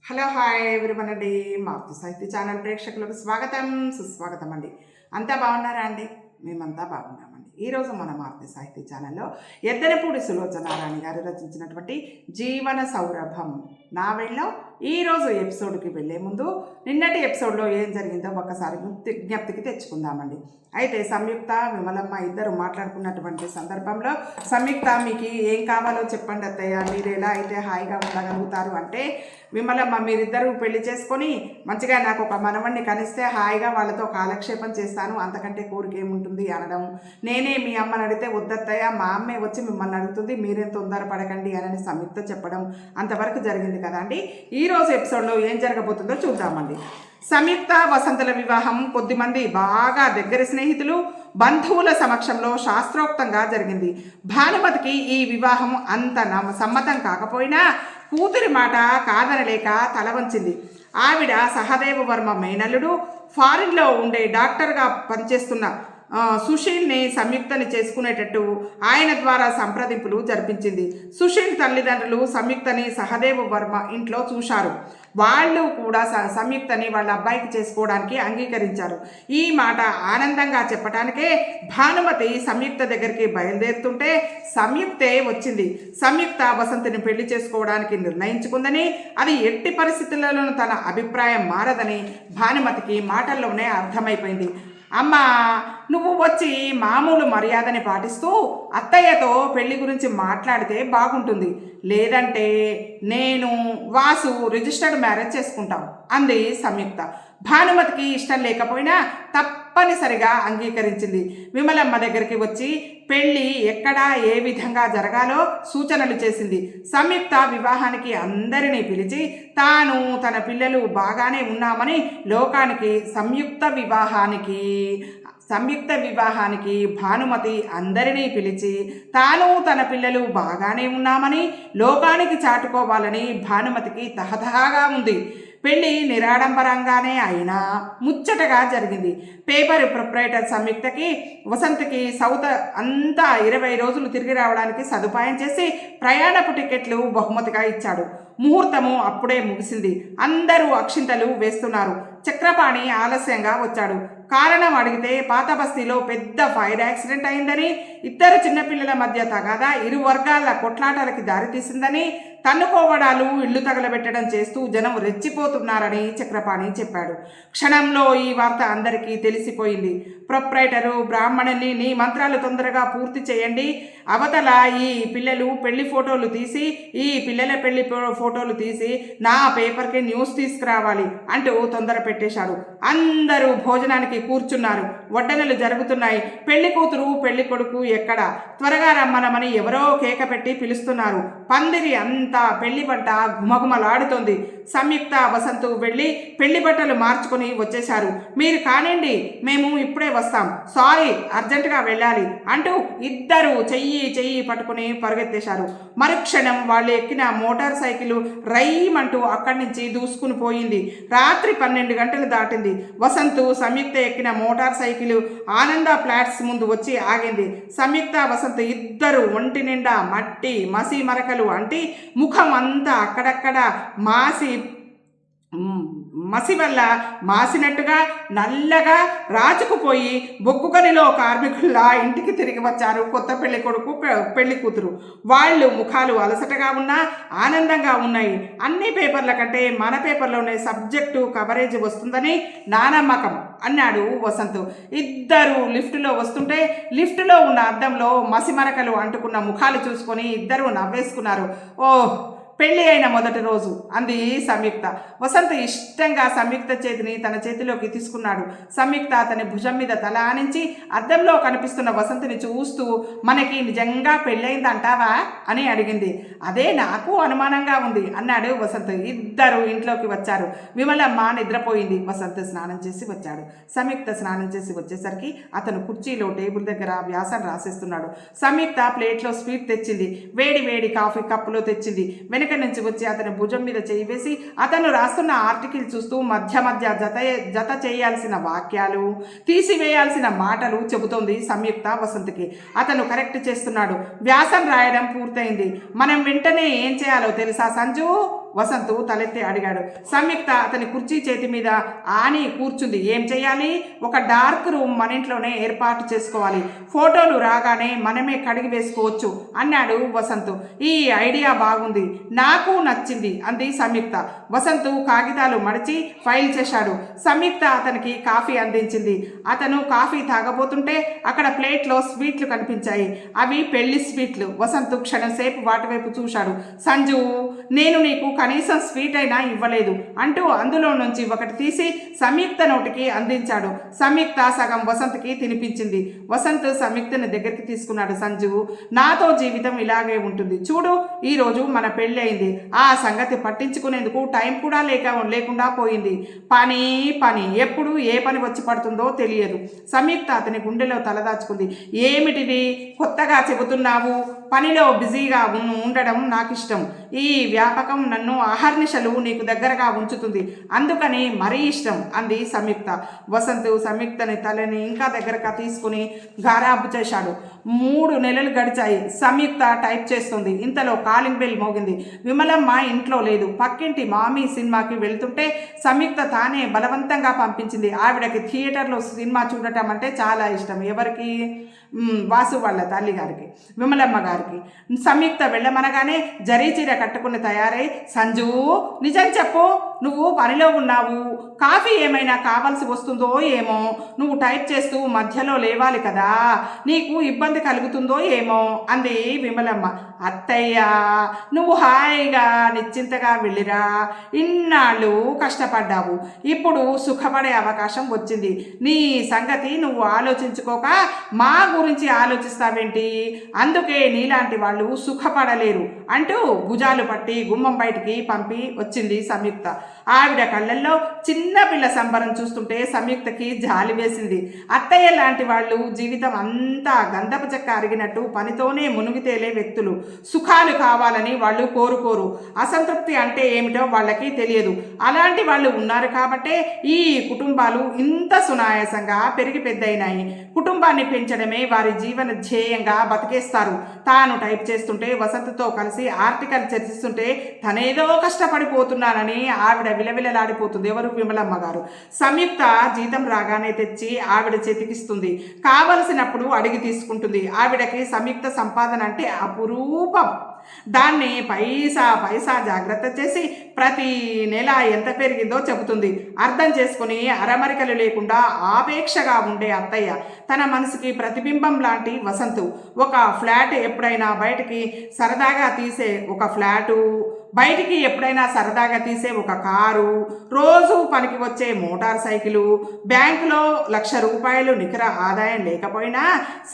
Hello hi everyone అండి. మాతృ సాహిత్య ఛానల్ ప్రేక్షకులకు స్వాగతం సుస్వాగతం అండి. అంతా బాగున్నారా అండి? మేమంతా బాగున్నామండి. ఈరోజు మన మాతృ సాహిత్య ఛానల్లో ఎద్దనపూడి సులోచనారాణి గారు రచించినటువంటి జీవన సౌరభం నావెల్లో ఈరోజు ఎపిసోడ్కి వెళ్ళే ముందు నిన్నటి ఎపిసోడ్లో ఏం జరిగిందో ఒకసారి జ్ఞప్తికి తెచ్చుకుందామండి. అయితే సంయుక్త విమలమ్మ ఇద్దరు మాట్లాడుకున్నటువంటి సందర్భంలో సంయుక్త మీకు ఏం కావాలో చెప్పండి అత్తయ్య, మీరు ఎలా అయితే హాయిగా ఉండగలుగుతారు అంటే, విమలమ్మ మీరిద్దరూ పెళ్లి చేసుకొని మంచిగా నాకు ఒక మనవణ్ణి కనిస్తే హాయిగా వాళ్ళతో కాలక్షేపం చేస్తాను, అంతకంటే కోరిక ఏముంటుంది అనడం. నేనే మీ అమ్మని అడిగితే వద్దత్తయ్య మా అమ్మే వచ్చి మిమ్మల్ని అడుగుతుంది, మీరేం తొందరపడకండి అని సంయుక్త చెప్పడం అంతవరకు జరిగింది కదా అండి. ఈరోజు ఎపిసోడ్లో ఏం జరగబోతుందో చూద్దామండి. సంయుక్త వసంతల వివాహం కొద్దిమంది బాగా దగ్గర స్నేహితులు బంధువుల సమక్షంలో శాస్త్రోక్తంగా జరిగింది. భానుమతికి ఈ వివాహం అంత సమ్మతం కాకపోయినా కూతురి మాట కాదనలేక తల వంచింది. ఆవిడ సహదేవ వర్మ మేనల్లుడు ఫారిన్లో ఉండే డాక్టర్గా పనిచేస్తున్న సుశీల్ని సంయుక్తని చేసుకునేటట్టు ఆయన ద్వారా సంప్రదింపులు జరిపించింది. సుశీల్ తల్లిదండ్రులు సంయుక్తని సహదేవ వర్మ ఇంట్లో చూశారు. వాళ్ళు కూడా సంయుక్తని వాళ్ళ అబ్బాయికి చేసుకోవడానికి అంగీకరించారు. ఈ మాట ఆనందంగా చెప్పడానికే భానుమతి సంయుక్త దగ్గరికి బయలుదేరుతుంటే సంయుక్తే వచ్చింది. సంయుక్త వసంతిని పెళ్లి చేసుకోవడానికి నిర్ణయించుకుందని, అది ఎట్టి పరిస్థితుల్లోనూ తన అభిప్రాయం మారదని భానుమతికి మాటల్లోనే అర్థమైపోయింది. అమ్మా, నువ్వు వచ్చి మామూలు మర్యాదని పాటిస్తూ అత్తయ్యతో పెళ్లి గురించి మాట్లాడితే బాగుంటుంది, లేదంటే నేను వాసు రిజిస్టర్డ్ మ్యారేజ్ చేసుకుంటాం అంది సంయుక్త. భానుమతికి ఇష్టం లేకపోయినా తప్పనిసరిగా అంగీకరించింది. విమలమ్మ దగ్గరికి వచ్చి పెళ్ళి ఎక్కడ ఏ విధంగా జరగాలో సూచనలు చేసింది. సంయుక్త వివాహానికి అందరినీ పిలిచి తాను తన పిల్లలు బాగానే ఉన్నామని లోకానికి సంయుక్త వివాహానికి భానుమతి అందరినీ పిలిచి తాను తన పిల్లలు బాగానే ఉన్నామని లోకానికి చాటుకోవాలని భానుమతికి తహతహాగా ఉంది. పెళ్లి నిరాడంబరంగానే అయినా ముచ్చటగా జరిగింది. పేపర్ ప్రొప్రైటర్ సంయుక్తకి వసంతకి సౌత్ అంతా 20 రోజులు తిరిగి రావడానికి సదుపాయం చేసి ప్రయాణపు టికెట్లు బహుమతిగా ఇచ్చాడు. ముహూర్తము అప్పుడే ముగిసింది. అందరూ అక్షింతలు వేస్తున్నారు. చక్రపాణి ఆలస్యంగా వచ్చాడు. కారణం అడిగితే పాత బస్తీలో పెద్ద ఫైర్ యాక్సిడెంట్ అయిందని, ఇద్దరు చిన్నపిల్లల మధ్య తగాదా ఇరు వర్గాల కొట్లాటలకి దారితీసిందని, తన్నుకోవడాలు ఇళ్లు తగలబెట్టడం చేస్తూ జనం రెచ్చిపోతున్నారని చక్రపాణి చెప్పాడు. క్షణంలో ఈ వార్త అందరికీ తెలిసిపోయింది. ప్రొప్రైటరు బ్రాహ్మణుని నీ మంత్రాలు తొందరగా పూర్తి చేయండి, అవతల ఈ పిల్లలు పెళ్లి ఫోటోలు తీసి ఈ పిల్లల పెళ్లి ఫోటోలు తీసి నా పేపర్కి న్యూస్ తీసుకురావాలి అంటూ తొందర పెట్టేశాడు. అందరూ భోజనానికి కూర్చున్నారు. వడ్డనలు జరుగుతున్నాయి. పెళ్లి కూతురు పెళ్లి కొడుకు ఎక్కడ, త్వరగా రమ్మనమని ఎవరో కేక పెట్టి పిలుస్తున్నారు. పందిరి అంతా పెళ్లి బట్ట గుమగుమలాడుతోంది. సంయుక్త వసంతు వెళ్ళి పెళ్లి బట్టలు మార్చుకొని వచ్చేశారు. మీరు కానివ్వండి, మేము ఇప్పుడే వస్తాం, సారీ అర్జెంటుగా వెళ్ళాలి అంటూ ఇద్దరు చెయ్యి పట్టుకుని పరుగెత్తేశారు. మరుక్షణం వాళ్ళు ఎక్కిన మోటార్ సైకిల్ రైమంటూ అక్కడి నుంచి దూసుకుని పోయింది. రాత్రి 12 గంటలు దాటింది. వసంతు సంయుక్త ఎక్కిన మోటార్ సైకిల్ ఆనంద ఫ్లాట్స్ ముందు వచ్చి ఆగింది. సంయుక్త వసంతు ఇద్దరు ఒంటి నిండా మట్టి మసి మరకలు అంటి ముఖం అంతా అక్కడక్కడ మసి వల్ల మాసినట్టుగా నల్లగా రాచుకుపోయి బొగ్గుగనిలో కార్మికుల్లా ఇంటికి తిరిగి వచ్చారు కొత్త పెళ్లి కొడుకు పెళ్లి కూతురు. వాళ్ళు ముఖాలు అలసటగా ఉన్నా ఆనందంగా ఉన్నాయి. అన్ని పేపర్ల కంటే మన పేపర్లోనే సబ్జెక్టు కవరేజ్ వస్తుందని నా నమ్మకం అన్నాడు వసంత్. ఇద్దరు లిఫ్టులో వస్తుంటే లిఫ్టులో ఉన్న అద్దంలో మసిమరకలు అంటుకున్న ముఖాలు చూసుకొని ఇద్దరు నవ్వేసుకున్నారు. ఓహ్, పెళ్ళి అయిన మొదటి రోజు అంది సంయుక్త. వసంత్ ఇష్టంగా సంయుక్త చేతిని తన చేతిలోకి తీసుకున్నాడు. సంయుక్త అతని భుజం మీద తల ఆనించి అద్దంలో కనిపిస్తున్న వసంత్ని చూస్తూ మనకి నిజంగా పెళ్ళయిందంటావా అని అడిగింది. అదే నాకు అనుమానంగా ఉంది అన్నాడు వసంత్. ఇద్దరు ఇంట్లోకి వచ్చారు. విమలమ్మ నిద్రపోయింది. వసంత్ స్నానం చేసి వచ్చాడు. సంయుక్త స్నానం చేసి వచ్చేసరికి అతను కుర్చీలో టేబుల్ దగ్గర వ్యాసం రాసేస్తున్నాడు. సంయుక్త ప్లేట్లో స్వీట్ తెచ్చింది. వేడి వేడి కాఫీ కప్పులో తెచ్చింది. వెనుక నుంచి వచ్చి అతని భుజం మీద చేయి వేసి అతను రాస్తున్న ఆర్టికల్ చూస్తూ మధ్య మధ్య జత చేయాల్సిన వాక్యాలు, తీసివేయాల్సిన మాటలు చెబుతోంది సంయుక్త వసంత్కి. అతను కరెక్ట్ చేస్తున్నాడు. వ్యాసం రాయడం పూర్తయింది. మనం వెంటనే ఏం చేయాలో తెలుసా సంజు? వసంత్ తలెత్తి అడిగాడు. సంయుక్త అతని కుర్చీ చేతి మీద ఆని కూర్చుంది. ఏం చేయాలి? ఒక డార్క్ రూమ్ మన ఇంట్లోనే ఏర్పాటు చేసుకోవాలి. ఫోటోలు రాగానే మనమే కడిగి వేసుకోవచ్చు అన్నాడు వసంత్. ఈ ఐడియా బాగుంది, నాకు నచ్చింది అంది సంయుక్త. వసంత్ కాగితాలు మడిచి ఫైల్ చేశాడు. సంయుక్త అతనికి కాఫీ అందించింది. అతను కాఫీ తాగబోతుంటే అక్కడ ప్లేట్లో స్వీట్లు కనిపించాయి. అవి పెళ్లి స్వీట్లు. వసంత్ క్షణంసేపు వాటి వైపు చూశాడు. సంజు, నేను నీకు కనీసం స్వీట్ అయినా ఇవ్వలేదు అంటూ అందులో నుంచి ఒకటి తీసి సంయుక్త నోటికి అందించాడు. సంయుక్త సగం వసంత్కి తినిపించింది. వసంత్ సంయుక్తని దగ్గరికి తీసుకున్నాడు. సంజు, నాతో జీవితం ఇలాగే ఉంటుంది. చూడు, ఈరోజు మన పెళ్ళి అయింది. ఆ సంగతి పట్టించుకునేందుకు టైం కూడా లేకుండా పోయింది. పని పని, ఎప్పుడు ఏ పని వచ్చి పడుతుందో తెలియదు. సంయుక్త అతని గుండెలో తలదాచుకుంది. ఏమిటిది కొత్తగా చెబుతున్నావు? పనిలో బిజీగా ఉండడం నాకు ఇష్టం. ఈ వ్యాపకం నన్ను అహర్నిశలు నీకు దగ్గరగా ఉంచుతుంది, అందుకని మరీ ఇష్టం అంది సంయుక్త. వసంత్ సంయుక్తని తలని ఇంకా దగ్గరగా తీసుకుని గారాబు చేశాడు. 3 నెలలు గడిచాయి. సంయుక్త టైప్ చేస్తుంది. ఇంతలో కాలింగ్ బెల్ మోగింది. విమలమ్మ ఇంట్లో లేదు. పక్కింటి మామీ సినిమాకి వెళ్తుంటే సంయుక్త తానే బలవంతంగా పంపించింది. ఆవిడకి థియేటర్లో సినిమా చూడటం అంటే చాలా ఇష్టం. ఎవరికి? వాసు వాళ్ళ తల్లి గారికి, విమలమ్మ గారికి. సంయుక్త వెళ్ళమనగానే జరీ చీర కట్టుకుని తయారై, సంజు, నిజం చెప్పు, నువ్వు పనిలో ఉన్నావు. కాఫీ ఏమైనా కావాల్సి వస్తుందో ఏమో. నువ్వు టైప్ చేస్తూ మధ్యలో లేవాలి కదా, నీకు ఇబ్బంది కలుగుతుందో ఏమో అంది విమలమ్మ. అత్తయ్య, నువ్వు హాయిగా నిశ్చింతగా వెళ్ళిరా. ఇన్నాళ్ళు కష్టపడ్డావు, ఇప్పుడు సుఖపడే అవకాశం వచ్చింది. నీ సంగతి నువ్వు ఆలోచించుకోక మా గురించి ఆలోచిస్తావేంటి? అందుకే నీలాంటి వాళ్ళు సుఖపడలేరు అంటూ భుజాలు పట్టి గుమ్మం బయటికి పంపి వచ్చింది సంయుక్త. ఆవిడ కళ్ళల్లో చిన్నపిల్ల సంబరం చూస్తుంటే సంయుక్తకి జాలి వేసింది. అత్తయ్య లాంటి వాళ్ళు జీవితం అంతా గంధపు చెక్క అరిగినట్టు పనితోనే మునిగితేలే వ్యక్తులు. సుఖాలు కావాలని వాళ్ళు కోరుకోరు. అసంతృప్తి అంటే ఏమిటో వాళ్ళకి తెలియదు. అలాంటి వాళ్ళు ఉన్నారు కాబట్టే ఈ కుటుంబాలు ఇంత సునాయాసంగా పెరిగి పెద్దయినాయి. కుటుంబాన్ని పెంచడమే వారి జీవన ధ్యేయంగా బతికేస్తారు. తాను టైప్ చేస్తుంటే వసంతతో కలిసి ఆర్టికల్ చర్చిస్తుంటే తనేదో కష్టపడిపోతున్నానని ఆవిడ విలవిలలాడిపోతుంది. ఎవరు? విమలమ్మ గారు. సంయుక్త జీతం రాగానే తెచ్చి ఆవిడ చేతికిస్తుంది. కావలసినప్పుడు అడిగి తీసుకుంటుంది. ఆవిడకి సంయుక్త సంపాదన అంటే అపురూపం. దాన్ని పైసా జాగ్రత్త చేసి ప్రతి నెల ఎంత పెరిగిందో చెబుతుంది. అర్థం చేసుకుని అరమరికలు లేకుండా ఆపేక్షగా ఉండే అత్తయ్య, తన మనసుకి ప్రతిబింబం లాంటి వసంతు. ఒక ఫ్లాట్ ఎప్పుడైనా బయటికి సరదాగా తీసే ఒక ఫ్లాటు, బయటికి ఎప్పుడైనా సరదాగా తీసే ఒక కారు, రోజు పనికి వచ్చే మోటార్ సైకిలు, బ్యాంకులో ₹1,00,000 నికర ఆదాయం లేకపోయినా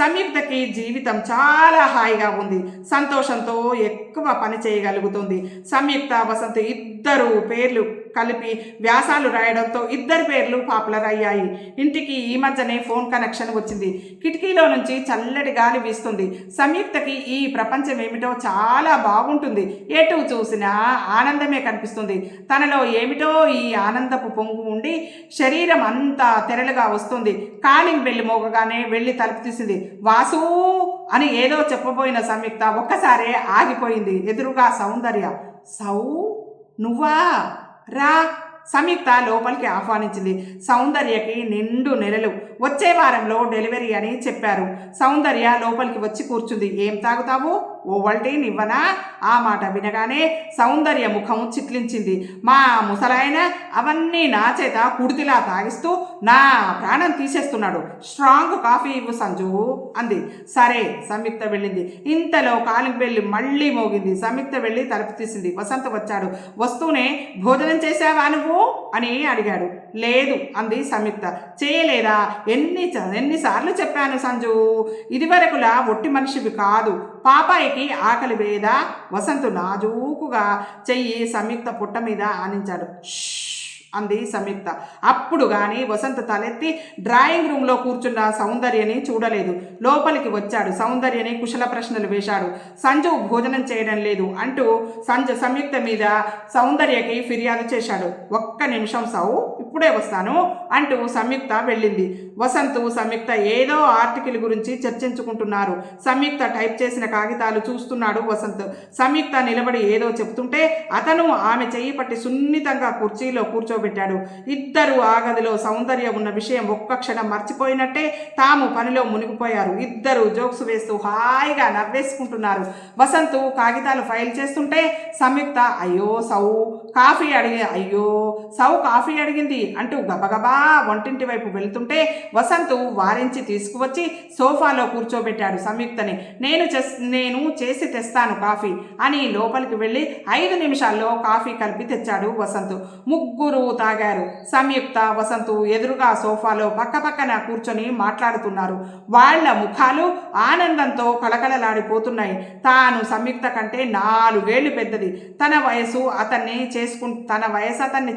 సంయుక్తకి జీవితం చాలా హాయిగా ఉంది. సంతోషంతో ఎక్కువ పని చేయగలుగుతుంది. సంయుక్త, వసంత్ ఇద్దరు పేర్లు కలిపి వ్యాసాలు రాయడంతో ఇద్దరి పేర్లు పాపులర్ అయ్యాయి. ఇంటికి ఈ మధ్యనే ఫోన్ కనెక్షన్ వచ్చింది. కిటికీలో నుంచి చల్లటి గాలి వీస్తుంది. సంయుక్తకి ఈ ప్రపంచం ఏమిటో చాలా బాగుంటుంది. ఎటు చూసినా ఆనందమే కనిపిస్తుంది. తనలో ఏమిటో ఈ ఆనందపు పొంగు ఉండి శరీరం అంతా తెరలుగా వస్తుంది. కాలింగ్ బెల్ మోగగానే వెళ్ళి తలుపు తీసింది. వాసు అని ఏదో చెప్పబోయిన సంయుక్త ఒక్కసారే ఆగిపోయింది. ఎదురుగా సౌందర్య. సౌ, నువ్వా? రా. సంయుక్త లోపలికి ఆహ్వానించింది. సౌందర్యకి 2 నెలలు, వచ్చే వారంలో డెలివరీ అని చెప్పారు. సౌందర్య లోపలికి వచ్చి కూర్చుంది. ఏం తాగుతావు? ఓవల్టీన్ ఇవ్వనా? ఆ మాట వినగానే సౌందర్య ముఖం చిట్లించింది. మా ముసలాయన అవన్నీ నా చేత కుడితిలా తాగిస్తూ నా ప్రాణం తీసేస్తున్నాడు. స్ట్రాంగ్ కాఫీ ఇవ్వు సంజు అంది. సరే. సంయుక్త వెళ్ళింది. ఇంతలో కాలింగ్ బెల్ మళ్ళీ మోగింది. సంయుక్త వెళ్ళి తలుపు తీసింది. వసంత్ వచ్చాడు. వస్తూనే, భోజనం చేశావా నువ్వు అని అడిగాడు. లేదు అంది సంయుక్త. చేయలేదా? ఎన్నిసార్లు చెప్పాను సంజు, ఇదివరకులా ఒట్టి మనిషివి కాదు. పాపాయికి ఆకలి వేదా? వసంత్ నాజూకుగా చెయ్యి సంయుక్త పుట్ట మీద ఆనించాడు. అంది సంయుక్త. అప్పుడు కానీ వసంత్ తలెత్తి డ్రాయింగ్ రూమ్లో కూర్చున్న సౌందర్యని చూడలేదు. లోపలికి వచ్చాడు. సౌందర్యని కుశల ప్రశ్నలు వేశాడు. సంజు భోజనం చేయడం లేదు అంటూ సంయుక్త మీద సౌందర్యకి ఫిర్యాదు చేశాడు. ఒక్క నిమిషం సౌ, ఇప్పుడే వస్తాను అంటూ సంయుక్త వెళ్ళింది. వసంత్ సంయుక్త ఏదో ఆర్టికల్ గురించి చర్చించుకుంటున్నారు. సంయుక్త టైప్ చేసిన కాగితాలు చూస్తున్నాడు వసంత్. సంయుక్త నిలబడి ఏదో చెప్తుంటే అతను ఆమె చెయ్యి పట్టి సున్నితంగా కుర్చీలో కూర్చోబెట్టాడు. ఇద్దరు ఆ గదిలో సౌందర్య ఉన్న విషయం ఒక్క క్షణం మర్చిపోయినట్టే తాము పనిలో మునిగిపోయారు. ఇద్దరు జోక్స్ వేస్తూ హాయిగా నవ్వేసుకుంటున్నారు. వసంత్ కాగితాలు ఫైల్ చేస్తుంటే సంయుక్త సౌ కాఫీ అడిగింది అంటూ గబగబా వంటింటి వైపు వెళ్తుంటే వసంత్ వారించి తీసుకువచ్చి సోఫాలో కూర్చోబెట్టాడు సంయుక్తని. నేను చేసి తెస్తాను కాఫీ అని లోపలికి వెళ్ళి 5 నిమిషాల్లో కాఫీ కలిపి తెచ్చాడు వసంత్. ముగ్గురు తాగారు. సంయుక్త వసంత్ ఎదురుగా సోఫాలో పక్కపక్కన కూర్చొని మాట్లాడుతున్నారు. వాళ్ళ ముఖాలు ఆనందంతో కళకళలాడిపోతున్నాయి. తాను సంయుక్త కంటే 4 ఏళ్లు పెద్దది. తన వయసు అతన్ని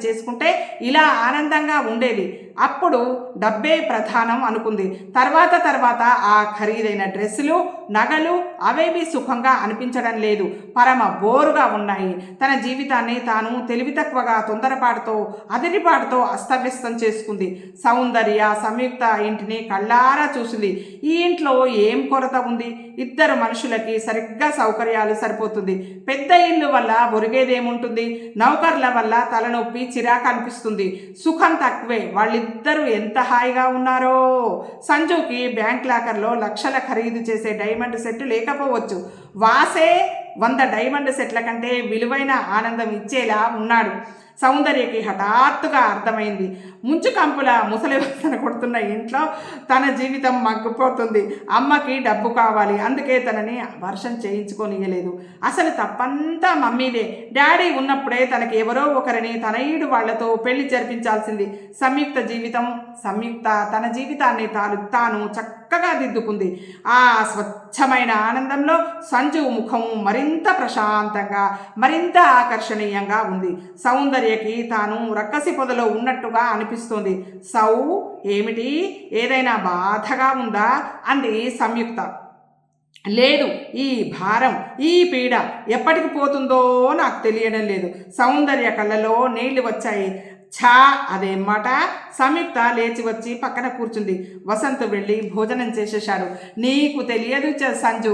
చేసుకుంటే ఇలా ఆనందంగా ఉండేది. అప్పుడు డబ్బే ప్రధానం అనుకుంది. తర్వాత ఆ ఖరీదైన డ్రెస్సులు, నగలు అవేవి సుఖంగా అనిపించడం లేదు. పరమ బోరుగా ఉన్నాయి. తన జీవితాన్ని తాను తెలివి తక్కువగా తొందరపాటుతో అదిరిపాటుతో అస్తవ్యస్తం చేసుకుంది. సౌందర్య సంయుక్త ఇంటిని కళ్ళారా చూసింది. ఈ ఇంట్లో ఏం కొరత ఉంది? ఇద్దరు మనుషులకి సరిగ్గా సౌకర్యాలు సరిపోతుంది. పెద్ద ఇల్లు వల్ల ఒరిగేదేముంటుంది? నౌకర్ల వల్ల తలనొప్పి చిరాకు అనిపిస్తుంది. సుఖం తక్కువే. వాళ్ళిద్దరూ ఎంత హాయిగా ఉన్నారో. సంజుకి బ్యాంక్ లాకర్లో లక్షల ఖరీదు చేసే డైమండ్ సెట్ లేకపోవచ్చు. వాసే 100 డైమండ్ సెట్ల కంటే విలువైన ఆనందం ఇచ్చేలా ఉన్నాడు. సౌందర్యకి హఠాత్తుగా అర్థమైంది. ముంచు కంపుల ముసలి వాసన కొడుతున్న ఇంట్లో తన జీవితం మగ్గిపోతుంది. అమ్మకి డబ్బు కావాలి, అందుకే తనని వర్షం చేయించుకోనియలేదు. అసలు తప్పంతా మమ్మీదే. డాడీ ఉన్నప్పుడే తనకి ఎవరో ఒకరిని తనయుడు వాళ్లతో పెళ్లి జరిపించాల్సింది. సంయుక్త తన జీవితాన్ని తాను చక్కగా దిద్దుకుంది. ఆ స్వచ్ఛమైన ఆనందంలో సంజు ముఖం మరింత ప్రశాంతంగా, మరింత ఆకర్షణీయంగా ఉంది. సౌందర్యకి తాను రక్కసి పొదలో ఉన్నట్టుగా అనిపిస్తోంది. ఏమిటి, ఏదైనా బాధగా ఉందా అంది సంయుక్త. లేదు, ఈ భారం, ఈ పీడ ఎప్పటికి పోతుందో నాకు తెలియడం లేదు. సౌందర్య కళ్ళలో నీళ్లు వచ్చాయి. అదేం మాట? సంయుక్త లేచి వచ్చి పక్కన కూర్చుంది. వసంత్ వెళ్ళి భోజనం చేసేశాడు. నీకు తెలియదు సంజు,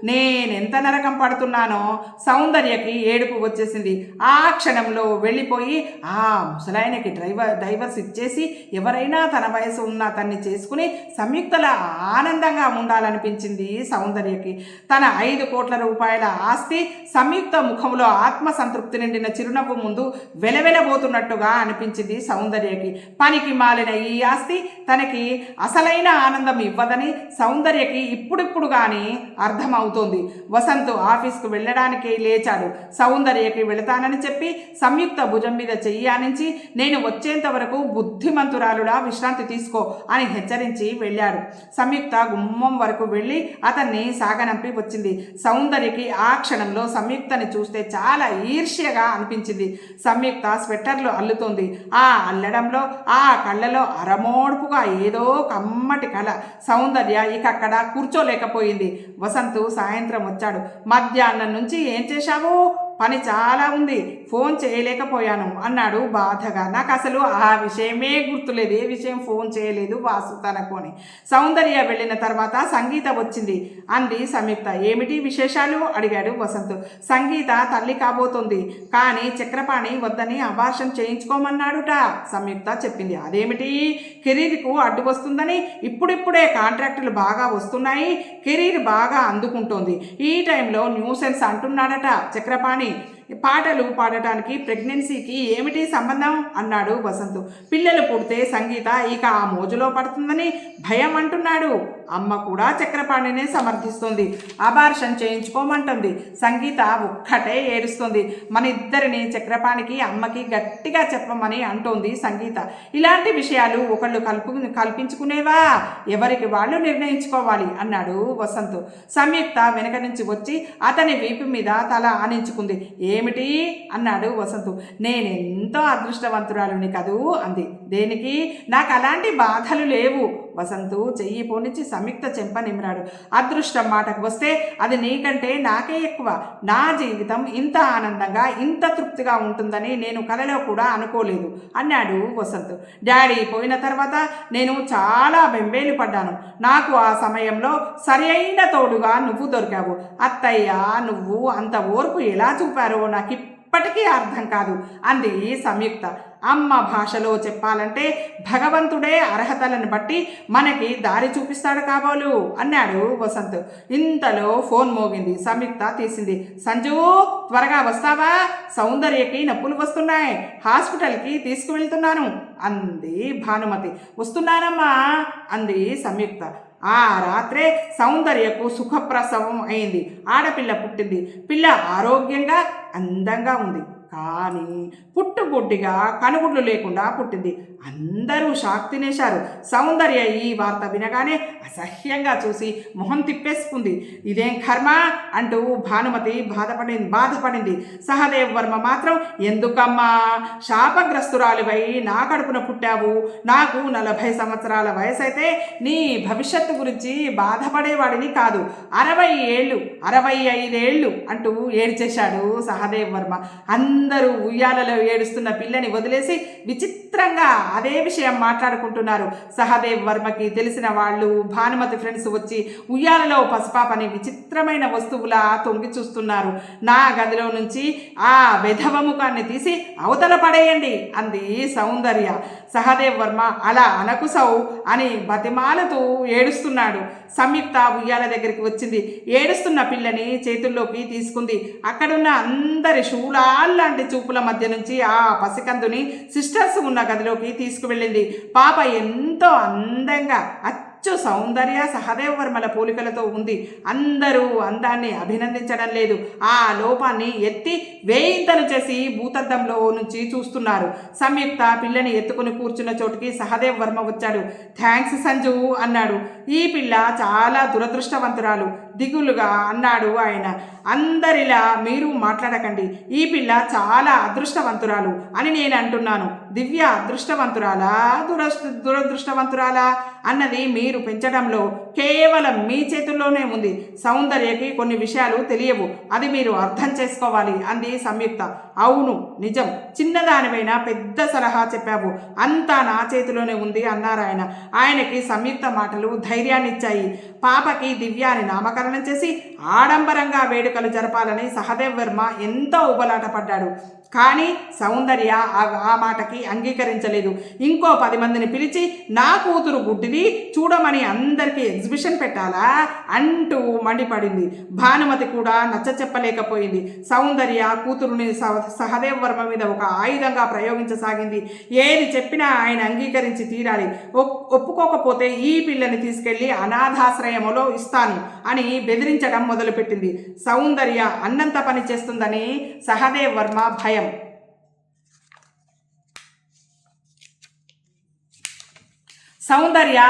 నేనెంత నరకం పడుతున్నానో. సౌందర్యకి ఏడుపు వచ్చేసింది. ఆ క్షణంలో వెళ్ళిపోయి ఆ ముసలాయనకి డైవర్స్ ఇచ్చేసి ఎవరైనా తన వయసు ఉన్న తన్ని చేసుకుని సంయుక్తలా ఆనందంగా ఉండాలనిపించింది సౌందర్యకి. తన 5 కోట్ల రూపాయల ఆస్తి సంయుక్త ముఖంలో ఆత్మసంతృప్తి నిండిన చిరునవ్వు ముందు వెలవెలబోతున్నట్టుగా అనిపించింది సౌందర్యకి. పనికి మాలిన ఈ ఆస్తి తనకి అసలైన ఆనందం ఇవ్వదని సౌందర్యకి ఇప్పుడిప్పుడు కానీ అర్థమవుతోంది. వసంత్ ఆఫీస్కు వెళ్ళడానికి లేచాడు. సౌందర్యకి వెళతానని చెప్పి సంయుక్త భుజం మీద చెయ్యి ఆనించి నేను వచ్చేంత వరకు బుద్ధిమంతురాలులా విశ్రాంతి తీసుకో అని హెచ్చరించి వెళ్ళాడు. సంయుక్త గుమ్మం వరకు వెళ్ళి అతన్ని సాగనంపి వచ్చింది. సౌందర్యకి ఆ క్షణంలో సంయుక్తని చూస్తే చాలా ఈర్ష్యగా అనిపించింది. సంయుక్త స్వెట్టర్లు అల్లుతోంది. ఆ అల్లడంలో, ఆ కళ్ళలో అరమోడుపుగా ఏదో కమ్మటి కళ. సౌందర్య ఇక అక్కడ కూర్చోలేకపోయింది. వసంత్ సాయంత్రం వచ్చాడు. మధ్యాహ్నం నుంచి ఏం చేశావు? పని చాలా ఉంది, ఫోన్ చేయలేకపోయాను అన్నాడు బాధగా. నాకు అసలు ఆ విషయమే గుర్తులేదు, ఏ విషయం ఫోన్ చేయలేదు వాసు తనకు అని. సౌందర్య వెళ్ళిన తర్వాత సంగీత వచ్చింది అంది సంయుక్త. ఏమిటి విశేషాలు అడిగాడు వసంత్. సంగీత తల్లి కాబోతుంది, కానీ చక్రపాణి వద్దని అబార్షన్ చేయించుకోమన్నాడుట సంయుక్త చెప్పింది. అదేమిటి? కెరీర్కు అడ్డు వస్తుందని. ఇప్పుడిప్పుడే కాంట్రాక్టులు బాగా వస్తున్నాయి, కెరీర్ బాగా అందుకుంటోంది. ఈ టైంలో న్యూసెన్స్ అంటున్నాడట చక్రపాణి. పాటలు పాడటానికి ప్రెగ్నెన్సీకి ఏమిటి సంబంధం అన్నాడు వసంత్. పిల్లలు పుడితే సంగీత ఇక ఆ మోజులో పడుతుందని భయం అంటున్నాడు. అమ్మ కూడా చక్రపాణినే సమర్థిస్తుంది. అబార్షన్ చేయించుకోమంటుంది. సంగీత ఒక్కటే ఏడుస్తుంది. మన ఇద్దరిని చక్రపాణికి అమ్మకి గట్టిగా చెప్పమని అంటోంది సంగీత. ఇలాంటి విషయాలు ఒకళ్ళు కల్పించుకునేవా? ఎవరికి వాళ్ళు నిర్ణయించుకోవాలి అన్నాడు వసంత్. సంయుక్త వెనక నుంచి వచ్చి అతని వీపు మీద తల ఆనించుకుంది. ఏమిటి అన్నాడు వసంత్. నేనెంతో అదృష్టవంతురాలుని కదూ అంది. దేనికి? నాకు అలాంటి బాధలు లేవు. వసంతు చెయ్యి పోనిచ్చి సంయుక్త చెంప నిమిరాడు. అదృష్టం మాటకు వస్తే అది నీకంటే నాకే ఎక్కువ. నా జీవితం ఇంత ఆనందంగా ఇంత తృప్తిగా ఉంటుందని నేను కలలో కూడా అనుకోలేదు అన్నాడు వసంతు. డాడీ పోయిన తర్వాత నేను చాలా బెంబేలు పడ్డాను. నాకు ఆ సమయంలో సరి అయిన తోడుగా నువ్వు దొరికావు. అత్తయ్య నువ్వు అంత ఓర్పు ఎలా చూపారో నాకు ఇప్పటికీ అర్థం కాదు అంది సంయుక్త. అమ్మ భాషలో చెప్పాలంటే భగవంతుడే అర్హతలను బట్టి మనకి దారి చూపిస్తాడు కాబోలు అన్నాడు వసంత్. ఇంతలో ఫోన్ మోగింది. సంయుక్త తీసింది. సంజు, త్వరగా వస్తావా? సౌందర్యకి నొప్పులు వస్తున్నాయి, హాస్పిటల్కి తీసుకువెళ్తున్నాను అంది భానుమతి. వస్తున్నానమ్మా అంది సంయుక్త. ఆ రాత్రే సౌందర్యకు సుఖప్రసవం అయింది. ఆడపిల్ల పుట్టింది. పిల్ల ఆరోగ్యంగా అందంగా ఉంది. కానీ పుట్టుగుడ్డిగా కనుగుడ్లు లేకుండా పుట్టింది. అందరూ షాక్ తినేశారు. సౌందర్య ఈ వార్త వినగానే అసహ్యంగా చూసి మొహం తిప్పేసుకుంది. ఇదేం కర్మ అంటూ భానుమతి బాధపడింది. సహదేవ్ వర్మ మాత్రం, ఎందుకమ్మా శాపగ్రస్తురాలివై నా కడుపున పుట్టావు? నాకు 40 సంవత్సరాల వయసైతే నీ భవిష్యత్తు గురించి బాధపడేవాడిని కాదు. 65 ఏళ్ళు అంటూ ఏడ్చేశాడు సహదేవ్ వర్మ. అందరూ ఉయ్యాలలో ఏడుస్తున్న పిల్లని వదిలేసి విచిత్రంగా అదే విషయం మాట్లాడుకుంటున్నారు. సహదేవ్ వర్మకి తెలిసిన వాళ్ళు, భానుమతి ఫ్రెండ్స్ వచ్చి ఉయ్యాలలో పసిపాపని విచిత్రమైన వస్తువులా తొంగి చూస్తున్నారు. నా గదిలో నుంచి ఆ వెధవ ముఖాన్ని తీసి అవతల పడేయండి అంది సౌందర్య. సహదేవ్ వర్మ అలా అనకు సౌ అని బతిమాలుతూ ఏడుస్తున్నాడు. సంయుక్త ఉయ్యాల దగ్గరికి వచ్చింది. ఏడుస్తున్న పిల్లని చేతుల్లోకి తీసుకుంది. అక్కడున్న అందరి శూలాల్లాంటి చూపుల మధ్య నుంచి ఆ పసికందుని సిస్టర్స్ ఉన్న గదిలోకి తీసుకువెళ్ళింది. పాప ఎంతో అందంగా సౌందర్య సహదేవ్ వర్మల పోలికలతో ఉంది. అందరూ అందాన్ని అభినందించడం లేదు, ఆ లోపాన్ని ఎత్తి వేయింతలు చేసి భూతద్దంలో నుంచి చూస్తున్నారు. సంయుక్త పిల్లని ఎత్తుకుని కూర్చున్న చోటుకి సహదేవ్ వర్మ వచ్చాడు. థ్యాంక్స్ సంజు అన్నాడు. ఈ పిల్ల చాలా దురదృష్టవంతురాలు దిగులుగా అన్నాడు ఆయన. అందరిలా మీరు మాట్లాడకండి. ఈ పిల్ల చాలా అదృష్టవంతురాలు అని నేను అంటున్నాను. దివ్య అదృష్టవంతురాలా దురదృష్టవంతురాలా అన్నది మీరు పెంచడంలో కేవలం మీ చేతుల్లోనే ఉంది. సౌందర్యకి కొన్ని విషయాలు తెలియవు, అది మీరు అర్థం చేసుకోవాలి అంది సంయుక్త. అవును నిజం, చిన్నదానివైనా పెద్ద సలహా చెప్పావు, అంతా నా చేతిలోనే ఉంది అన్నారాయన. ఆయనకి సంయుక్త మాటలు ధైర్యాన్ని ఇచ్చాయి. పాపకి దివ్యాని నామకరణం చేసి ఆడంబరంగా వేడుకలు జరపాలని సహదేవ్ వర్మ ఎంతో ఉబలాట పడ్డాడు. కానీ సౌందర్య ఆ మాటకి అంగీకరించలేదు. ఇంకో 10 మందిని పిలిచి నా కూతురు గుడ్డిది చూడమని అందరికీ ఎగ్జిబిషన్ పెట్టాలా అంటూ మండిపడింది. భానుమతి కూడా నచ్చ చెప్పలేకపోయింది. సౌందర్య కూతురుని సహదేవ్ వర్మ మీద ఒక ఆయుధంగా ప్రయోగించసాగింది. ఏది చెప్పినా ఆయన అంగీకరించి తీరాలి. ఒప్పుకోకపోతే ఈ పిల్లని తీసుకెళ్లి అనాథాశ్రయంలో ఇస్తాను అని బెదిరించడం మొదలుపెట్టింది. సౌందర్య అన్నంత పని చేస్తుందని సహదేవ్ వర్మ భయం. సౌందర్య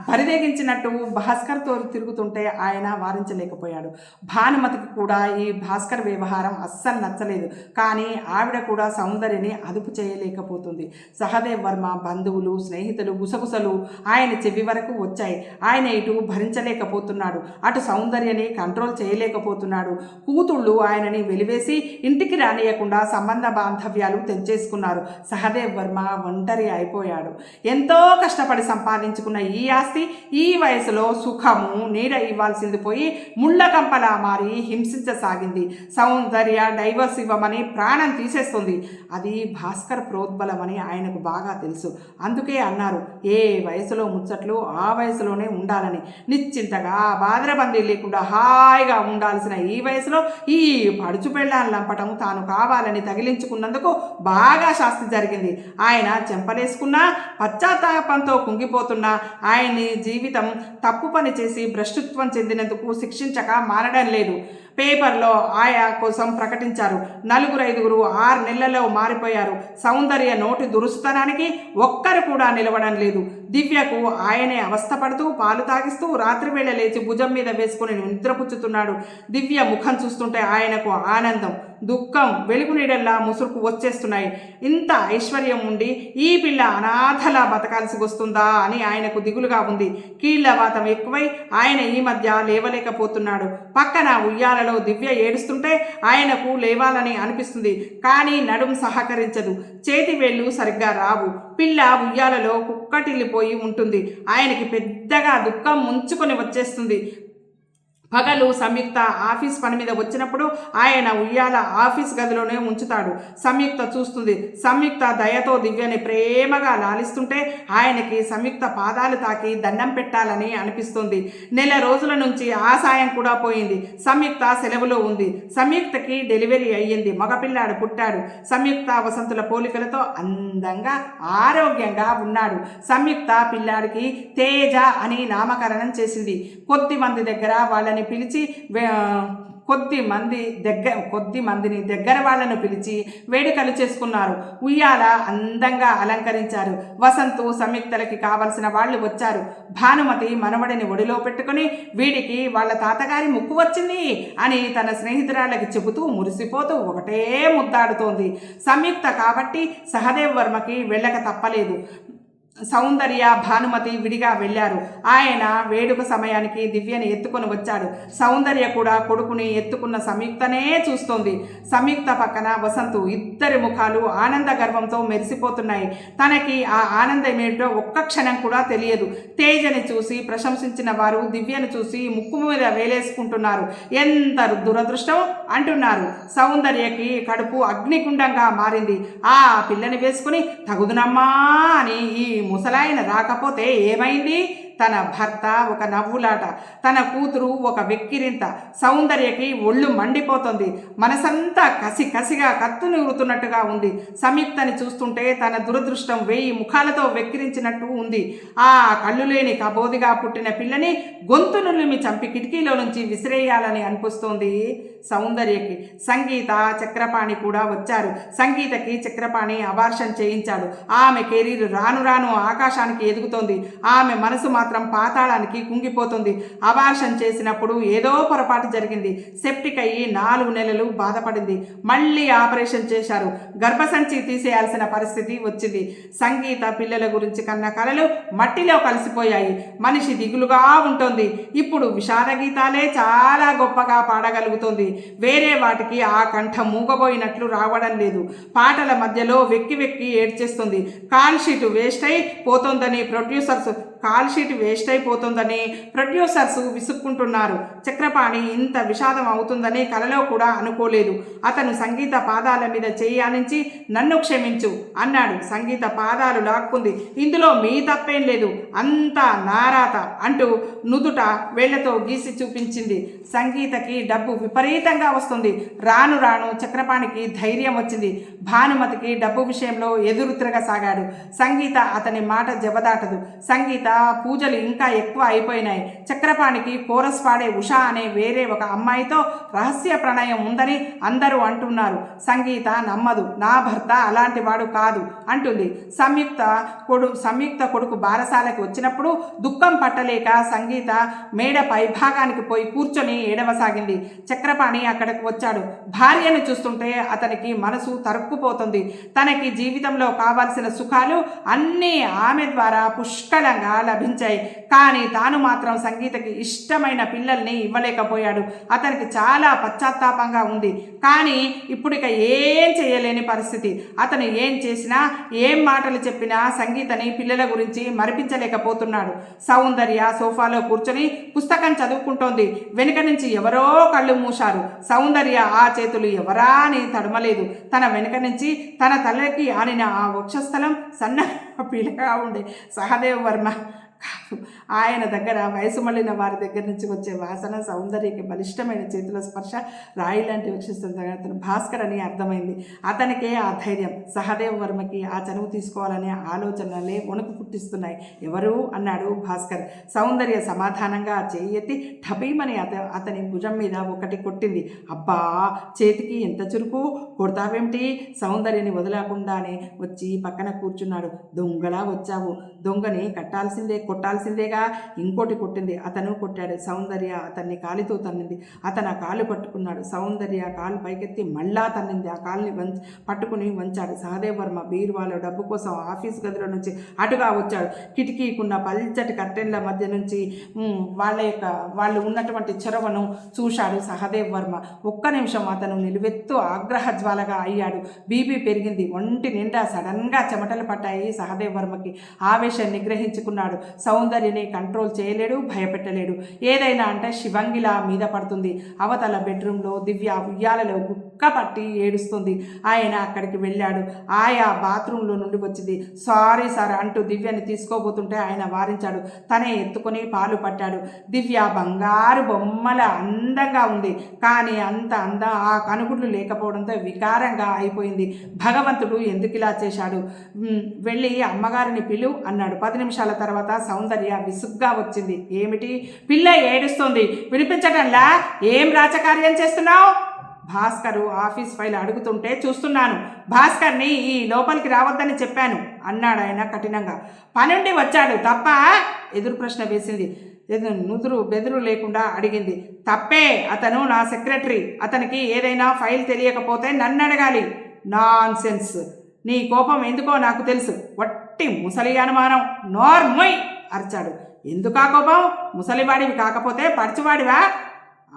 బరిదెగించినట్టు భాస్కర్తో తిరుగుతుంటే ఆయన వారించలేకపోయాడు. భానుమతికి కూడా ఈ భాస్కర్ వ్యవహారం అస్సలు నచ్చలేదు. కానీ ఆవిడ కూడా సౌందర్యని అదుపు చేయలేకపోతుంది. సహదేవ్ వర్మ బంధువులు, స్నేహితులు గుసగుసలు ఆయన చెవి వరకు వచ్చాయి. ఆయన ఇటు భరించలేకపోతున్నాడు, అటు సౌందర్యని కంట్రోల్ చేయలేకపోతున్నాడు. కూతుళ్ళు ఆయనని వెలివేసి ఇంటికి రానియకుండా సంబంధ బాంధవ్యాలు తెంచేసుకున్నారు. సహదేవ్ వర్మ ఒంటరి అయిపోయాడు. ఎంతో కష్టపడి సంపాదించుకున్న ఈ ఆస్తి ఈ వయసులో సుఖము నీడ ఇవ్వాల్సింది పోయి ముళ్ళకంపలా మారి హింసించసాగింది. సౌందర్య డైవర్స్ ఇవ్వమని ప్రాణం తీసేస్తుంది. అది భాస్కర్ ప్రోద్బలమని ఆయనకు బాగా తెలుసు. అందుకే అన్నారు, ఏ వయసులో ముచ్చట్లు ఆ వయసులోనే ఉండాలని. నిశ్చింతగా బాధరబందీ లేకుండా హాయిగా ఉండాల్సిన ఈ వయసులో ఈ పడుచు పెళ్ళాన్ని లంపటం తాను కావాలని తగిలించుకున్నందుకు బాగా శాస్తి జరిగింది. ఆయన చెంపలేసుకున్నా పశ్చాత్తాపంతో కుంగిపోతున్న ఆయన్ని జీవితం తప్పు పని చేసి భ్రష్టత్వం చెందినందుకు శిక్షించక మానడం లేదు. పేపర్లో ఆయా కోసం ప్రకటించారు. 4-5 6 నెలల్లో మారిపోయారు. సౌందర్య నోటి దురుస్తనానికి ఒక్కరు కూడా నిలవడం లేదు. దివ్యకు ఆయనే అవస్థపడుతూ పాలు తాగిస్తూ రాత్రివేళ లేచి భుజం మీద వేసుకుని నిద్రపుచ్చుతున్నాడు. దివ్య ముఖం చూస్తుంటే ఆయనకు ఆనందం, దుఃఖం వెలుగు నీడల్లా ముసురుకు వచ్చేస్తున్నాయి. ఇంత ఐశ్వర్యం ఉండి ఈ పిల్ల అనాథలా బతకాల్సి వస్తుందా అని ఆయనకు దిగులుగా ఉంది. కీళ్ల వాతం ఎక్కువై ఆయన ఈ మధ్య లేవలేకపోతున్నాడు. పక్కన ఉయ్యాలలో దివ్య ఏడుస్తుంటే ఆయనకు లేవాలని అనిపిస్తుంది. కానీ నడుం సహకరించదు, చేతి వేళ్ళు సరిగ్గా రావు. పిల్ల ఉయ్యాలలో కుక్కటిల్లిపోయి ఉంటుంది. ఆయనకి పెద్దగా దుఃఖం ముంచుకొని వచ్చేస్తుంది. పగలు సంయుక్త ఆఫీస్ పని మీద వచ్చినప్పుడు ఆయన ఉయ్యాల ఆఫీస్ గదిలోనే ఉంచుతాడు. సంయుక్త చూస్తుంది. సంయుక్త దయతో దివ్యని ప్రేమగా లాలిస్తుంటే ఆయనకి సంయుక్త పాదాలు తాకి దండం పెట్టాలని అనిపిస్తుంది. నెల రోజుల నుంచి ఆ సాయం కూడా పోయింది. సంయుక్త సెలవులో ఉంది. సంయుక్తకి డెలివరీ అయ్యింది. మగపిల్లాడు పుట్టాడు. సంయుక్త వసంతుల పోలికలతో అందంగా ఆరోగ్యంగా ఉన్నాడు. సంయుక్త పిల్లాడికి తేజ అని నామకరణం చేసింది. కొద్ది మంది దగ్గర వాళ్ళని పిలిచి కొద్ది మందిని దగ్గర వాళ్ళను పిలిచి వేడుకలు చేసుకున్నారు. ఉయ్యాల అందంగా అలంకరించారు. వసంతు సంయుక్తలకి కావలసిన వాళ్ళు వచ్చారు. భానుమతి మనవడిని ఒడిలో పెట్టుకుని వీడికి వాళ్ళ తాతగారి ముక్కు వచ్చింది అని తన స్నేహితురాళ్ళకి చెబుతూ మురిసిపోతూ ఒకటే ముద్దాడుతోంది. సంయుక్త కాబట్టి సహదేవ్ వర్మకి వెళ్ళక తప్పలేదు. సౌందర్య భానుమతి విడిగా వెళ్ళారు. ఆయన వేడుక సమయానికి దివ్యని ఎత్తుకొని వచ్చాడు. సౌందర్య కూడా కొడుకుని ఎత్తుకున్న సంయుక్తనే చూస్తోంది. సంయుక్త పక్కన వసంతు. ఇద్దరి ముఖాలు ఆనంద గర్వంతో మెరిసిపోతున్నాయి. తనకి ఆ ఆనందం ఏమిటో ఒక్క క్షణం కూడా తెలియదు. తేజని చూసి ప్రశంసించిన వారు దివ్యను చూసి ముక్కు మీద వేలేసుకుంటున్నారు. ఎంత దురదృష్టం అంటున్నారు. సౌందర్యకి కడుపు అగ్నిగుండంగా మారింది. ఆ పిల్లని వేసుకుని తగుదునమ్మా అని ఈ ముసలాయన రాకపోతే ఏమైంది? తన భర్త ఒక నవ్వులాట, తన కూతురు ఒక వెక్కిరింత. సౌందర్యకి ఒళ్ళు మండిపోతుంది. మనసంతా కసిగా కత్తుని ఉరుతున్నట్టుగా ఉంది. సంయుక్తని చూస్తుంటే తన దురదృష్టం 1000 ముఖాలతో వెక్కిరించినట్టు ఉంది. ఆ కళ్ళు లేని కబోదిగా పుట్టిన పిల్లని గొంతు నులిమి చంపి కిటికీలో నుంచి విసిరేయాలని అనిపిస్తోంది సౌందర్యకి. సంగీత, చక్రపాణి కూడా వచ్చారు. సంగీతకి చక్రపాణి అబార్షన్ చేయించాడు. ఆమె కెరీర్ రాను రాను ఆకాశానికి ఎదుగుతోంది. ఆమె మనసు మాత్రం పాతాళానికి కుంగిపోతుంది. అబార్షన్ చేసినప్పుడు ఏదో పొరపాటు జరిగింది. సెప్టిక్ అయ్యి 4 నెలలు బాధపడింది. మళ్ళీ ఆపరేషన్ చేశారు. గర్భసంచి తీసేయాల్సిన పరిస్థితి వచ్చింది. సంగీత పిల్లల గురించి కన్న కలలు మట్టిలో కలిసిపోయాయి. మనిషి దిగులుగా ఉంటుంది. ఇప్పుడు విషాద గీతాలే చాలా గొప్పగా పాడగలుగుతుంది. వేరే వాటికి ఆ కంఠం మూగబోయినట్లు రావడం లేదు. పాటల మధ్యలో వెక్కి వెక్కి ఏడ్చేస్తుంది. కాల్ షీట్ వేస్ట్ అయి పోతోందని ప్రొడ్యూసర్స్ విసుక్కుంటున్నారు. చక్రపాణి ఇంత విషాదం అవుతుందని కలలో కూడా అనుకోలేదు. అతను సంగీత పాదాల మీద చేయానించి నన్ను క్షమించు అన్నాడు. సంగీత పాదాలు లాక్కుంది. ఇందులో మీ తప్పేం లేదు, అంతా నారాత అంటూ నుదుట వేళ్లతో గీసి చూపించింది. సంగీతకి డబ్బు విపరీతంగా వస్తుంది. రాను రాను చక్రపాణికి ధైర్యం వచ్చింది. భానుమతికి డబ్బు విషయంలో ఎదురు తిరగసాగాడు. సంగీత అతని మాట జబదాటదు. సంగీత పూజలు ఇంకా ఎక్కువ అయిపోయినాయి. చక్రపాణికి కోరస్ పాడే ఉషా అనే వేరే ఒక అమ్మాయితో రహస్య ప్రణయం ఉందని అందరూ అంటున్నారు. సంగీత నమ్మదు. నా భర్త అలాంటి వాడు కాదు అంటుంది. సంయుక్త కొడుకు బారసాలకి వచ్చినప్పుడు దుఃఖం పట్టలేక సంగీత మేడ పైభాగానికి పోయి కూర్చొని ఏడవసాగింది. చక్రపాణి అక్కడికి వచ్చాడు. భార్యను చూస్తుంటే అతనికి మనసు తరుక్కుపోతుంది. తనకి జీవితంలో కావాల్సిన సుఖాలు అన్నీ ఆమె ద్వారా పుష్కలంగా లభించాయి. కానీ తాను మాత్రం సంగీతకి ఇష్టమైన పిల్లల్ని ఇవ్వలేకపోయాడు. అతనికి చాలా పశ్చాత్తాపంగా ఉంది. కానీ ఇప్పుడిక ఏం చేయలేని పరిస్థితి. అతను ఏం చేసినా, ఏం మాటలు చెప్పినా సంగీతని పిల్లల గురించి మరిపించలేకపోతున్నాడు. సౌందర్య సోఫాలో కూర్చొని పుస్తకం చదువుకుంటోంది. వెనుక నుంచి ఎవరో కళ్ళు మూశారు. సౌందర్య ఆ చేతులు ఎవరా అని తడమలేదు. తన వెనుక నుంచి తన తలకి ఆనిన ఆ వక్షస్థలం సన్న పీలగా ఉండే. సహదేవ్ వర్మ ఆయన దగ్గర వయసు మళ్ళిన వారి దగ్గర నుంచి వచ్చే వాసన సౌందర్యకి బలిష్టమైన చేతుల స్పర్శ రాయి లాంటి వీక్షిస్తుంది. అతను భాస్కర్ అని అర్థమైంది. అతనికే ఆ ధైర్యం. సహదేవ్ వర్మకి ఆ చనువు తీసుకోవాలనే ఆలోచనలే వణుకు పుట్టిస్తున్నాయి. ఎవరు అన్నాడు భాస్కర్. సౌందర్య సమాధానంగా చేయి ఎత్తి ఠపీమని అతని భుజం మీద ఒకటి కొట్టింది. అబ్బా, చేతికి ఎంత చురుకు, కొడతావేమిటి? సౌందర్యని వదలకుండానే వచ్చి పక్కన కూర్చున్నాడు. దొంగలా వచ్చావు, దొంగని కొట్టాల్సిందేగా. ఇంకోటి కొట్టింది. అతను కొట్టాడు. సౌందర్య అతన్ని కాలితో తన్నింది. అతను ఆ కాలు పట్టుకున్నాడు. సౌందర్య ఆ కాలు పైకెత్తి మళ్ళా తన్నింది. ఆ కాలుని పట్టుకుని వంచాడు. సహదేవ్ వర్మ బీరువాలో డబ్బు కోసం ఆఫీస్ గదిలో నుంచి అటుగా వచ్చాడు. కిటికీకున్న పల్చటి కర్టెన్ల మధ్య నుంచి వాళ్ళు ఉన్నటువంటి చొరవను చూశాడు సహదేవ్ వర్మ. ఒక్క నిమిషం అతను నిలువెత్తు ఆగ్రహ జ్వాలగా అయ్యాడు. బీపీ పెరిగింది. ఒంటి నిండా సడన్గా చెమటలు పట్టాయి సహదేవ్ వర్మకి. ఆవేశం నిగ్రహించుకున్నాడు. సౌందర్యని కంట్రోల్ చేయలేడు, భయపెట్టలేడు. ఏదైనా అంటే శివంగిలా మీద పడుతుంది. అవతల బెడ్రూమ్లో దివ్య ఉయ్యాలలో గుక్క పట్టి ఏడుస్తుంది. ఆయన అక్కడికి వెళ్ళాడు. ఆయా బాత్రూంలో నుండి వచ్చింది. సారీ సార్ అంటూ దివ్యని తీసుకోబోతుంటే ఆయన వారించాడు. తనే ఎత్తుకొని పాలు పట్టాడు. దివ్య బంగారు బొమ్మల అందంగా ఉంది. కానీ అంత ఆ కనుగుడ్లు లేకపోవడంతో వికారంగా అయిపోయింది. భగవంతుడు ఎందుకు ఇలా చేశాడు? వెళ్ళి అమ్మగారిని పిలు అన్నాడు. 10 నిమిషాల తర్వాత సౌందర్య విసుగ్గా వచ్చింది. ఏమిటి? పిల్ల ఏడుస్తోంది, వినిపించటంలా? ఏం రాజకార్యం చేస్తున్నావు? భాస్కరు ఆఫీస్ ఫైల్ అడుగుతుంటే చూస్తున్నాను. భాస్కర్ని ఈ లోపలికి రావద్దని చెప్పాను అన్నాడు ఆయన కఠినంగా. పనుండి వచ్చాడు తప్ప? ఎదురు ప్రశ్న వేసింది. బెదురు లేకుండా అడిగింది. తప్పే, అతను నా సెక్రటరీ. అతనికి ఏదైనా ఫైల్ తెలియకపోతే నన్ను అడగాలి. Non sense. నీ కోపం ఎందుకో నాకు తెలుసు. వట్టి ముసలి అనుమానం. నోర్మొయ్ అరిచాడు. ఎందుకా కోపం? ముసలివాడివి కాకపోతే పడిచివాడివా?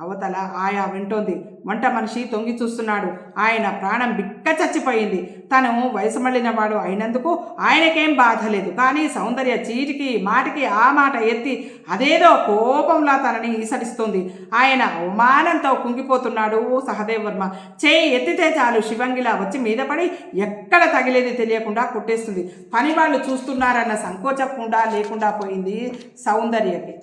అవతల ఆయా వింటోంది. వంట మనిషి తొంగి చూస్తున్నాడు. ఆయన ప్రాణం బిక్క చచ్చిపోయింది. తను వయసు మళ్ళిన వాడు అయినందుకు ఆయనకేం బాధ లేదు. కానీ సౌందర్య చీటికి మాటికి ఆ మాట ఎత్తి అదేదో కోపంలా తనని ఈసడిస్తోంది. ఆయన అవమానంతో కుంగిపోతున్నాడు సహదేవ్ వర్మ. చేయి ఎత్తితే చాలు శివంగిలా వచ్చి మీద పడి ఎక్కడ తగిలేది తెలియకుండా కొట్టేస్తుంది. పని వాళ్ళు చూస్తున్నారన్న సంకోచం కూడా లేకుండా పోయింది సౌందర్యకి.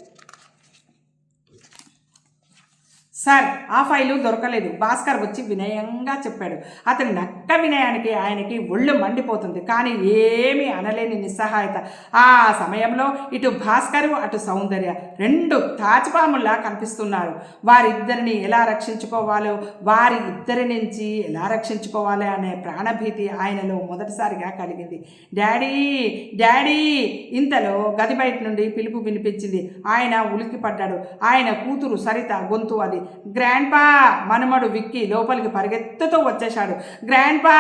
సార్, ఆ ఫైలు దొరకలేదు. భాస్కర్ వచ్చి వినయంగా చెప్పాడు. అతని నక్క వినయానికి ఆయనకి ఒళ్ళు మండిపోతుంది. కానీ ఏమీ అనలేని నిస్సహాయత. ఆ సమయంలో ఇటు భాస్కరు అటు సౌందర్య రెండు తాచిపాముల్లా కనిపిస్తున్నారు. వారిద్దరిని ఎలా రక్షించుకోవాలో, వారిద్దరి నుంచి ఎలా రక్షించుకోవాలి అనే ప్రాణభీతి ఆయనలో మొదటిసారిగా కలిగింది. Daddy, daddy! ఇంతలో గది బయట నుండి పిలుపు వినిపించింది. ఆయన ఉలిక్కిపడ్డాడు. ఆయన కూతురు సరిత గొంతు అది. గ్రాండ్పా! మనమడు విక్కి లోపలికి పరిగెత్తుతూ వచ్చేశాడు. గ్రాండ్పా!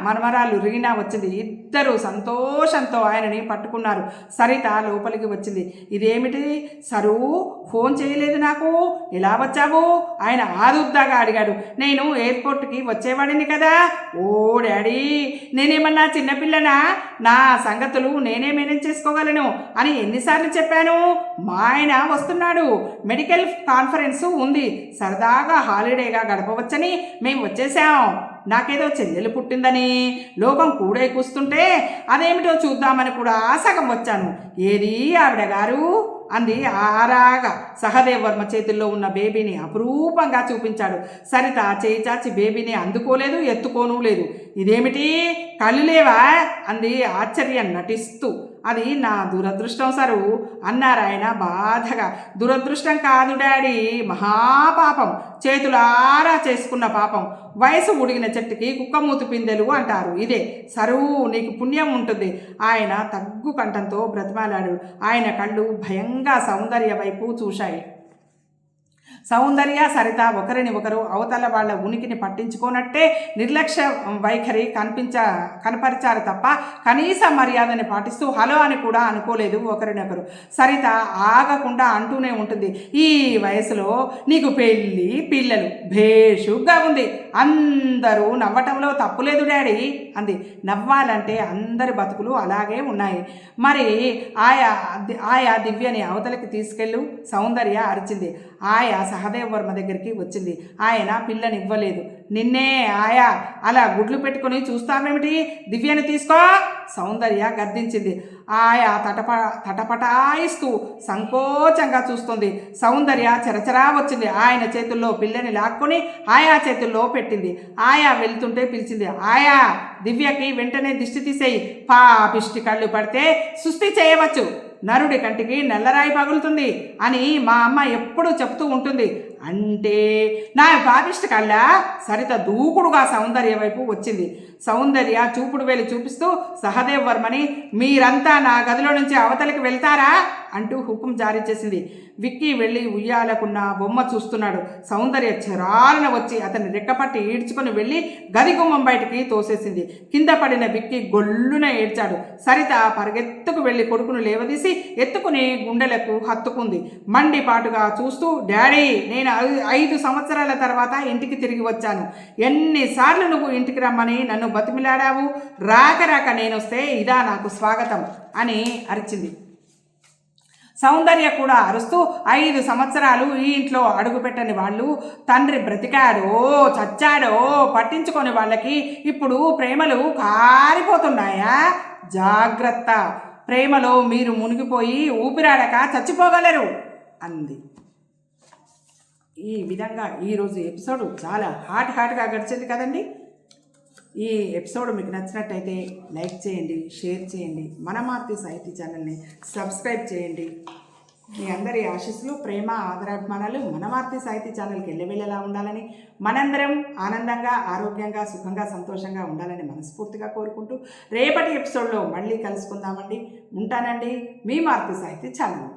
మనమరాలు రీనా వచ్చింది. ఇద్దరు సంతోషంతో ఆయనని పట్టుకున్నారు. సరిత లోపలికి వచ్చింది. ఇదేమిటి సరు, ఫోన్ చేయలేదు నాకు, ఎలా వచ్చావు? ఆయన ఆదుర్దాగా అడిగాడు. నేను ఎయిర్పోర్ట్కి వచ్చేవాడిని కదా. ఓ డాడీ, నేనేమన్నా చిన్నపిల్లనా? నా సంగతులు నేనే మేనేజ్ చేసుకోగలను అని ఎన్నిసార్లు చెప్పాను? మా ఆయన వస్తున్నాడు, మెడికల్ కాన్ఫరెన్స్ ఉంది, సరదాగా హాలిడేగా గడపవచ్చని మేము వచ్చేసాం. నాకేదో చెల్లెలు పుట్టిందని లోకం కూడే కూస్తుంటే అదేమిటో చూద్దామని కూడా సగం వచ్చాను. ఏది ఆవిడ గారు అంది ఆరాగా. సహదేవ్ వర్మ చేతుల్లో ఉన్న బేబీని అపురూపంగా చూపించాడు. సరిత చేయి చాచి బేబీని అందుకోలేదు, ఎత్తుకోనూ లేదు. ఇదేమిటి, కళ్ళు లేవా అంది ఆశ్చర్యం నటిస్తూ. అది నా దురదృష్టం సరు అన్నారాయన బాధగా. దురదృష్టం కాదు డాడీ, మహాపాపం, చేతులారా చేసుకున్న పాపం. వయసు ఉడిగిన చెట్టుకి కుక్కమూతి పిందెలు అంటారు. ఇదే సరువు, నీకు పుణ్యం ఉంటుంది. ఆయన తగ్గు కంఠంతో బ్రతిమాలాడు. ఆయన కళ్ళు భయంగా సౌందర్య వైపు చూశాయి. సౌందర్య సరిత ఒకరిని ఒకరు అవతల వాళ్ళ ఉనికిని పట్టించుకోనట్టే నిర్లక్ష్య వైఖరి కనపరిచారు తప్ప కనీస మర్యాదని పాటిస్తూ హలో అని కూడా అనుకోలేదు ఒకరినొకరు. సరిత ఆగకుండా అంటూనే ఉంటుంది. ఈ వయసులో నీకు పెళ్ళి పిల్లలు భేషుగ్గా ఉంది, అందరూ నవ్వటంలో తప్పులేదు డాడీ అంది. నవ్వాలంటే అందరి బతుకులు అలాగే ఉన్నాయి. మరి ఆయా దివ్యని అవతలకి తీసుకెళ్ళు సౌందర్య అరిచింది. ఆయా సహదేవ్ వర్మ దగ్గరికి వచ్చింది. ఆయన పిల్లనివ్వలేదు. నిన్నే ఆయా అలా గుడ్లు పెట్టుకుని చూస్తావేమిటి? దివ్యని తీసుకో సౌందర్య గద్దించింది. ఆయా తటపటాయిస్తూ సంకోచంగా చూస్తుంది. సౌందర్య చరచరా వచ్చింది. ఆయన చేతుల్లో పిల్లని లాక్కొని ఆయా చేతుల్లో పెట్టింది. ఆయా వెళ్తుంటే పిలిచింది, ఆయా దివ్యకి వెంటనే దిష్టి తీసేయి, పాపిష్టి కళ్ళు పడితే సుస్థి చేయవచ్చు, నరుడి కంటికి నల్లరాయి పగులుతుంది అని మా అమ్మ ఎప్పుడూ చెప్తూ ఉంటుంది. అంటే నా పాపిష్టి కళ్ళ? సరిత దూకుడుగా సౌందర్య వైపు వచ్చింది. సౌందర్య చూపుడు వేలు చూపిస్తూ, సహదేవ్ వర్మని, మీరంతా నా గదిలో నుంచి అవతలికి వెళ్తారా అంటూ హుకుం జారీ చేసింది. విక్కీ వెళ్ళి ఉయ్యాలకున్న బొమ్మ చూస్తున్నాడు. సౌందర్య చెరాలన వచ్చి అతన్ని రెక్కపట్టి ఈడ్చుకొని వెళ్ళి గది గుమ్మం బయటికి తోసేసింది. కింద పడిన విక్కీ గొల్లున ఏడ్చాడు. సరిత పరిగెత్తుకు వెళ్ళి కొడుకును లేవదీసి ఎత్తుకుని గుండెలకు హత్తుకుంది. మండిపాటుగా చూస్తూ, డాడీ, నేను 5 సంవత్సరాల తర్వాత ఇంటికి తిరిగి వచ్చాను. ఎన్నిసార్లు నువ్వు ఇంటికి రమ్మని నన్ను బతిమిలాడావు, రాక రాక నేనొస్తే ఇదా నాకు స్వాగతం అని అరిచింది. సౌందర్య కూడా అరుస్తూ, 5 సంవత్సరాలు ఈ ఇంట్లో అడుగుపెట్టని వాళ్ళు తండ్రి బ్రతికాడో చచ్చాడో పట్టించుకొని వాళ్ళకి ఇప్పుడు ప్రేమలు కారిపోతున్నాయా? జాగ్రత్త, ప్రేమలో మీరు మునిగిపోయి ఊపిరాడక చచ్చిపోగలరు అంది. ఈ విధంగా ఈరోజు ఎపిసోడ్ చాలా హాట్గా గడిచింది కదండి. ఈ ఎపిసోడ్ మీకు నచ్చినట్టయితే లైక్ చేయండి, షేర్ చేయండి, మన మారుతి సాహితీ ఛానల్ని సబ్స్క్రైబ్ చేయండి. మీ అందరి ఆశీస్సులు, ప్రేమ, ఆదరాభిమానాలు మన మారుతి సాహితీ ఛానల్కి వెళ్ళేలా ఉండాలని, మనందరం ఆనందంగా, ఆరోగ్యంగా, సుఖంగా, సంతోషంగా ఉండాలని మనస్ఫూర్తిగా కోరుకుంటూ రేపటి ఎపిసోడ్లో మళ్ళీ కలుసుకుందామండి. ఉంటానండి, మీ మారుతి సాహితీ ఛానల్.